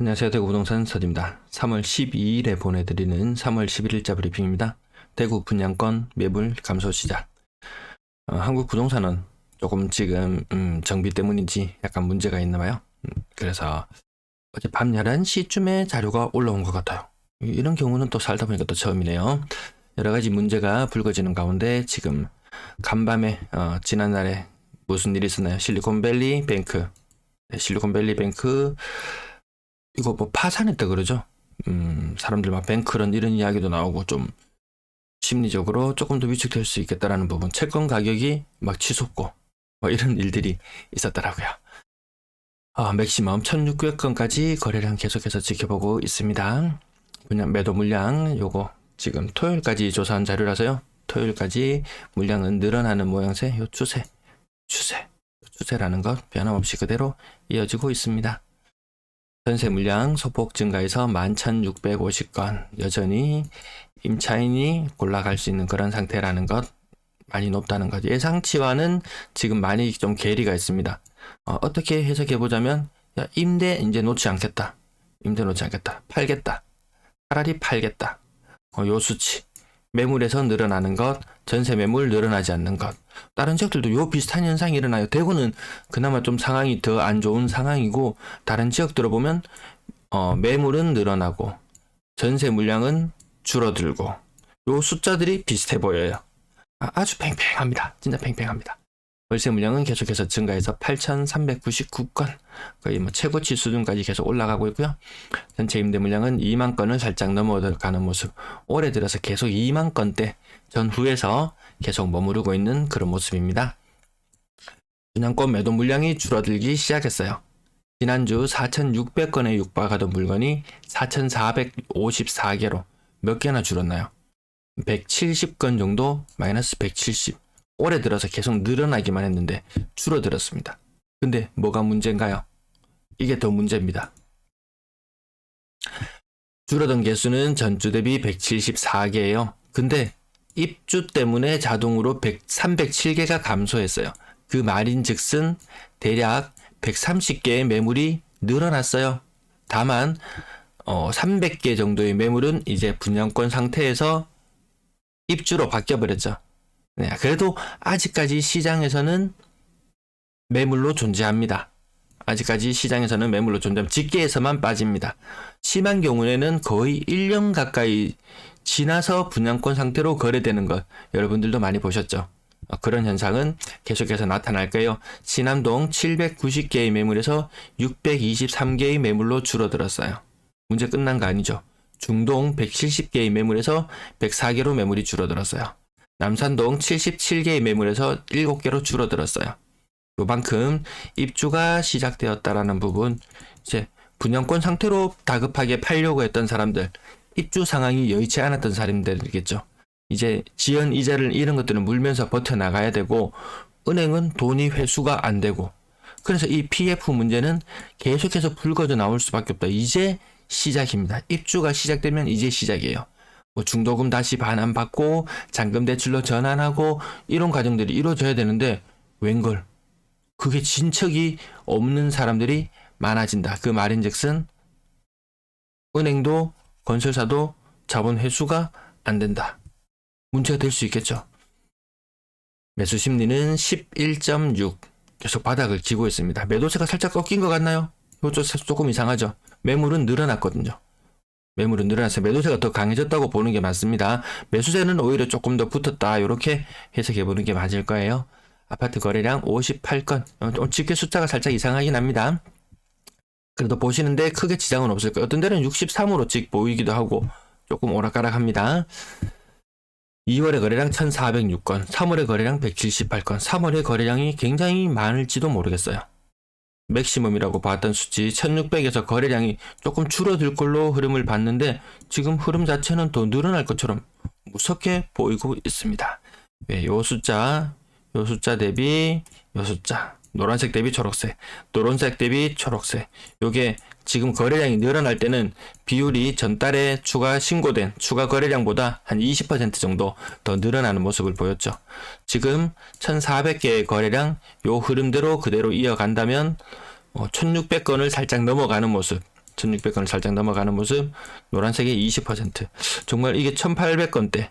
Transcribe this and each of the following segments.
안녕하세요. 대구 부동산 서디입니다. 3월 12일에 보내드리는 3월 11일자 브리핑입니다. 대구 분양권 매물 감소 시작. 한국 부동산은 조금 지금 정비 때문인지 약간 문제가 있나 봐요. 그래서 어제 밤 11시쯤에 자료가 올라온 것 같아요. 이런 경우는 또 살다 보니까 또 처음이네요. 여러 가지 문제가 불거지는 가운데 지금 간밤에 지난날에 무슨 일이 있었나요? 실리콘밸리 뱅크 이거 뭐 파산했다 그러죠. 사람들 막 뱅크런 이런 이야기도 나오고 좀 심리적으로 조금 더 위축될 수 있겠다라는 부분. 채권 가격이 막 치솟고 뭐 이런 일들이 있었더라고요. 맥시멈 1600건까지 거래량 계속해서 지켜보고 있습니다. 그냥 매도 물량 요거 지금 토요일까지 조사한 자료라서요. 토요일까지 물량은 늘어나는 모양새. 요 추세라는 것 변함없이 그대로 이어지고 있습니다. 전세 물량 소폭 증가해서 11,650건, 여전히 임차인이 골라갈 수 있는 그런 상태라는 것, 많이 높다는 것. 예상치와는 지금 많이 좀 괴리가 있습니다. 어떻게 해석해보자면, 임대 이제 놓지 않겠다. 팔겠다. 차라리 팔겠다. 요 수치. 매물에서 늘어나는 것, 전세 매물 늘어나지 않는 것. 다른 지역들도 요 비슷한 현상이 일어나요. 대구는 그나마 좀 상황이 더 안 좋은 상황이고, 다른 지역들을 보면 매물은 늘어나고 전세 물량은 줄어들고 요 숫자들이 비슷해 보여요. 아주 팽팽합니다. 진짜 팽팽합니다. 월세 물량은 계속해서 증가해서 8,399건, 거의 뭐 최고치 수준까지 계속 올라가고 있고요. 전체 임대 물량은 2만 건을 살짝 넘어가는 모습. 올해 들어서 계속 2만 건대 전후에서 계속 머무르고 있는 그런 모습입니다. 분양권 매도 물량이 줄어들기 시작했어요. 지난주 4,600건에 육박하던 물건이 4,454개로 몇 개나 줄었나요? 170건 정도, 마이너스 170. 올해 들어서 계속 늘어나기만 했는데 줄어들었습니다. 근데 뭐가 문제인가요? 이게 더 문제입니다. 줄어든 개수는 전주 대비 174개예요. 근데 입주 때문에 자동으로 307개가 감소했어요. 그 말인즉슨 대략 130개의 매물이 늘어났어요. 다만 300개 정도의 매물은 이제 분양권 상태에서 입주로 바뀌어버렸죠. 네, 그래도 아직까지 시장에서는 매물로 존재합니다. 집계에서만 빠집니다. 심한 경우에는 거의 1년 가까이 지나서 분양권 상태로 거래되는 것, 여러분들도 많이 보셨죠? 그런 현상은 계속해서 나타날 거예요. 신암동 790개의 매물에서 623개의 매물로 줄어들었어요. 문제 끝난 거 아니죠? 중동 170개의 매물에서 104개로 매물이 줄어들었어요. 남산동 77개의 매물에서 7개로 줄어들었어요. 요만큼 입주가 시작되었다라는 부분, 이제 분양권 상태로 다급하게 팔려고 했던 사람들, 입주 상황이 여의치 않았던 사람들이겠죠. 이제 지연 이자를 이런 것들은 물면서 버텨나가야 되고, 은행은 돈이 회수가 안 되고, 그래서 이 PF 문제는 계속해서 불거져 나올 수밖에 없다. 이제 시작입니다. 입주가 시작되면 이제 시작이에요. 중도금 다시 반환받고 잔금 대출로 전환하고 이런 과정들이 이루어져야 되는데 웬걸 그게 진척이 없는 사람들이 많아진다. 그 말인즉슨 은행도 건설사도 자본 회수가 안 된다. 문제가 될 수 있겠죠. 매수 심리는 11.6 계속 바닥을 기고 있습니다. 매도세가 살짝 꺾인 것 같나요? 이거 조금 이상하죠. 매물은 늘어났거든요. 매물은 늘어나서 매도세가 더 강해졌다고 보는 게 맞습니다. 매수세는 오히려 조금 더 붙었다. 이렇게 해석해 보는 게 맞을 거예요. 아파트 거래량 58건. 집계 숫자가 살짝 이상하긴 합니다. 그래도 보시는데 크게 지장은 없을 거예요. 어떤 데는 63으로 보이기도 하고 조금 오락가락합니다. 2월의 거래량 1,406건, 3월의 거래량 178건, 3월의 거래량이 굉장히 많을지도 모르겠어요. 맥시멈이라고 봤던 수치 1600에서 거래량이 조금 줄어들 걸로 흐름을 봤는데 지금 흐름 자체는 더 늘어날 것처럼 무섭게 보이고 있습니다. 요 숫자 대비 요 숫자, 노란색 대비 초록색, 노란색 대비 초록색. 요게 지금 거래량이 늘어날 때는 비율이 전달에 신고된 추가 거래량보다 한 20% 정도 더 늘어나는 모습을 보였죠. 지금 1400개의 거래량 요 흐름대로 그대로 이어간다면 1600건을 살짝 넘어가는 모습, 1600건을 살짝 넘어가는 모습. 노란색이 20%. 정말 이게 1800건대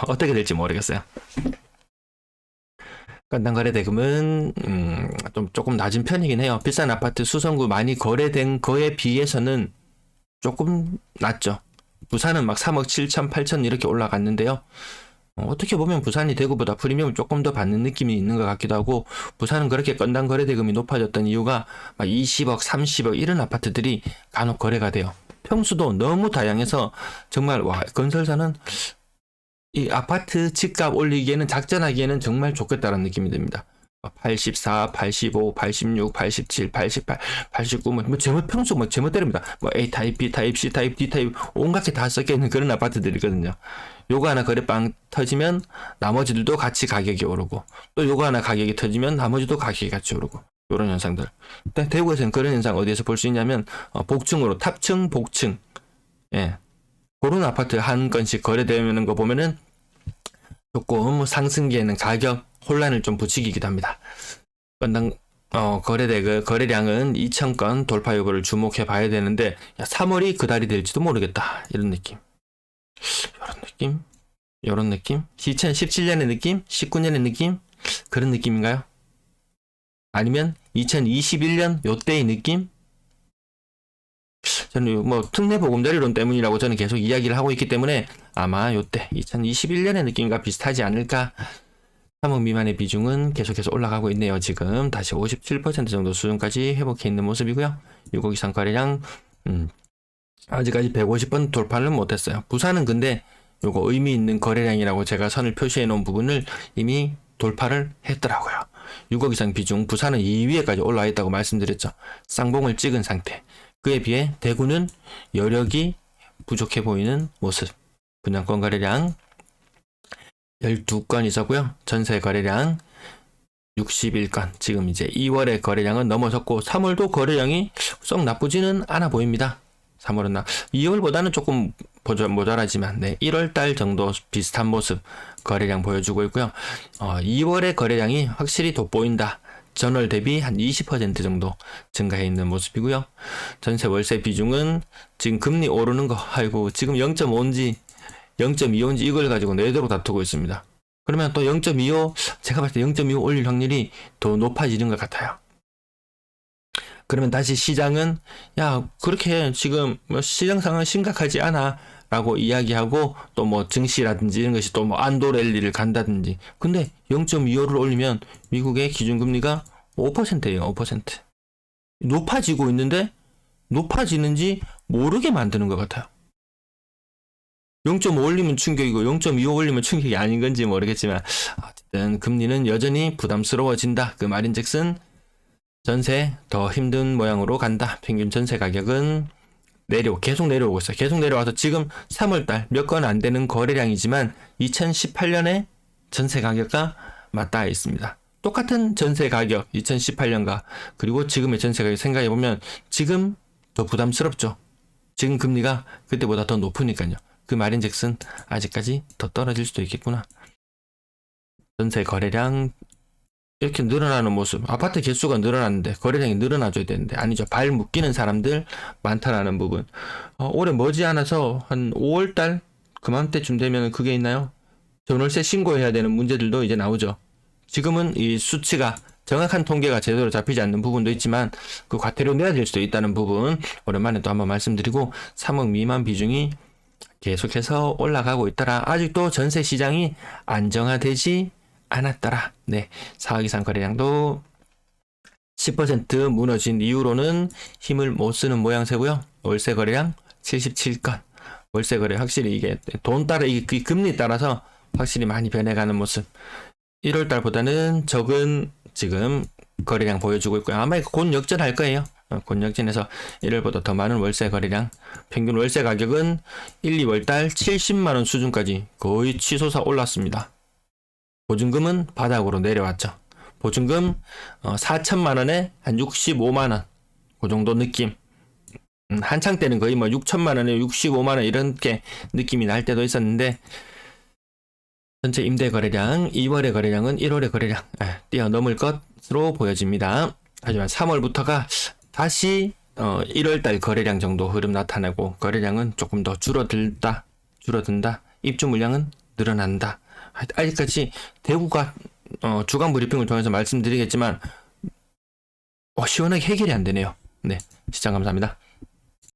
어떻게 될지 모르겠어요. 건당 거래 대금은 좀 조금 낮은 편이긴 해요. 비싼 아파트 수성구 많이 거래된 거에 비해서는 조금 낮죠. 부산은 막 3억 7천 8천 이렇게 올라갔는데요. 어떻게 보면 부산이 대구보다 프리미엄을 조금 더 받는 느낌이 있는 것 같기도 하고, 부산은 그렇게 건당 거래 대금이 높아졌던 이유가 막 20억 30억 이런 아파트들이 간혹 거래가 돼요. 평수도 너무 다양해서 정말 와, 건설사는 이 아파트 집값 올리기에는 작전하기에는 정말 좋겠다는 느낌이 듭니다. 84, 85, 86, 87, 88, 89, 뭐 제목 평수 뭐 제멋대로입니다. 뭐 A 타입, B 타입, C 타입, D 타입 온갖 게 다 섞여 있는 그런 아파트들이거든요. 요거 하나 거래빵 터지면 나머지들도 같이 가격이 오르고, 또 요거 하나 가격이 터지면 나머지도 가격이 같이 오르고, 요런 현상들. 대구에서는 그런 현상 어디에서 볼 수 있냐면 복층으로 탑층, 복층, 예, 그런 아파트 한 건씩 거래되는 거 보면은 조금 상승기에는 가격 혼란을 좀 부추기기도 합니다. 건당 거래량은 2,000건 돌파 여부를 주목해 봐야 되는데, 3월이 그 달이 될지도 모르겠다, 이런 느낌. 요런 느낌? 2017년의 느낌? 19년의 느낌? 그런 느낌인가요? 아니면 2021년 요때의 느낌? 저는 뭐 특례 보금자리론 때문이라고 저는 계속 이야기를 하고 있기 때문에 아마 요때 2021년의 느낌과 비슷하지 않을까. 3억 미만의 비중은 계속해서 올라가고 있네요. 지금 다시 57% 정도 수준까지 회복해 있는 모습이고요. 6억 이상 거래량 아직까지 150번 돌파를 못했어요. 부산은 근데 요거 의미 있는 거래량이라고 제가 선을 표시해 놓은 부분을 이미 돌파를 했더라고요. 6억 이상 비중, 부산은 2위에까지 올라와 있다고 말씀드렸죠. 쌍봉을 찍은 상태. 그에 비해 대구는 여력이 부족해 보이는 모습. 분양권 거래량 12건 있었고요. 전세 거래량 61건. 지금 이제 2월의 거래량은 넘어섰고 3월도 거래량이 썩 나쁘지는 않아 보입니다. 3월은 2월보다는 조금 모자라지만 1월 달 정도 비슷한 모습 거래량 보여주고 있고요. 2월의 거래량이 확실히 돋보인다. 전월 대비 한 20% 정도 증가해 있는 모습이고요. 전세 월세 비중은 지금 금리 오르는 거, 아이고 지금 0.5인지 0.25인지 이걸 가지고 내도록 다투고 있습니다. 그러면 또 0.25, 제가 봤을 때 0.25 올릴 확률이 더 높아지는 것 같아요. 그러면 다시 시장은 야 그렇게 지금 시장 상황 심각하지 않아 라고 이야기하고, 또 뭐 증시라든지 이런 것이 또 뭐 안도 랠리를 간다든지. 근데 0.25를 올리면 미국의 기준금리가 5%예요. 5%. 높아지고 있는데 높아지는지 모르게 만드는 것 같아요. 0.5 올리면 충격이고 0.25 올리면 충격이 아닌 건지 모르겠지만 어쨌든 금리는 여전히 부담스러워진다. 그 말인즉슨 전세 더 힘든 모양으로 간다. 평균 전세 가격은 계속 내려오고 있어요. 계속 내려와서 지금 3월달 몇 건 안 되는 거래량이지만 2018년에 전세 가격과 맞닿아 있습니다. 똑같은 전세 가격 2018년과 그리고 지금의 전세 가격 생각해보면 지금 더 부담스럽죠. 지금 금리가 그때보다 더 높으니까요. 그 말인즉슨 아직까지 더 떨어질 수도 있겠구나. 전세 거래량 이렇게 늘어나는 모습. 아파트 개수가 늘어났는데 거래량이 늘어나줘야 되는데 아니죠. 발 묶이는 사람들 많다라는 부분. 올해 머지않아서 한 5월달 그맘때쯤 되면 그게 있나요? 전월세 신고해야 되는 문제들도 이제 나오죠. 지금은 이 수치가 정확한 통계가 제대로 잡히지 않는 부분도 있지만 그 과태료 내야 될 수도 있다는 부분 오랜만에 또 한번 말씀드리고, 3억 미만 비중이 계속해서 올라가고 있더라. 아직도 전세 시장이 안정화되지 않았더라. 4억 이상 거래량도 10% 무너진 이후로는 힘을 못 쓰는 모양새고요. 월세 거래량 77건. 월세 거래 확실히 이게 돈 따라 이 금리 따라서 확실히 많이 변해가는 모습. 1월 달보다는 적은 지금 거래량 보여주고 있고요. 아마 곧 역전할 거예요. 곧 역전해서 1월보다 더 많은 월세 거래량. 평균 월세 가격은 1, 2월 달 70만 원 수준까지 거의 치솟아 올랐습니다. 보증금은 바닥으로 내려왔죠. 보증금 4천만 원에 한 65만 원. 그 정도 느낌. 한창 때는 거의 뭐 6천만 원에 65만 원 이렇게 느낌이 날 때도 있었는데, 전체 임대 거래량 2월의 거래량은 1월의 거래량 뛰어넘을 것으로 보여집니다. 하지만 3월부터가 다시 1월달 거래량 정도 흐름 나타내고 거래량은 조금 더 줄어든다. 입주 물량은 늘어난다. 아직까지 대구가 주간 브리핑을 통해서 말씀드리겠지만 시원하게 해결이 안 되네요. 네, 시청 감사합니다.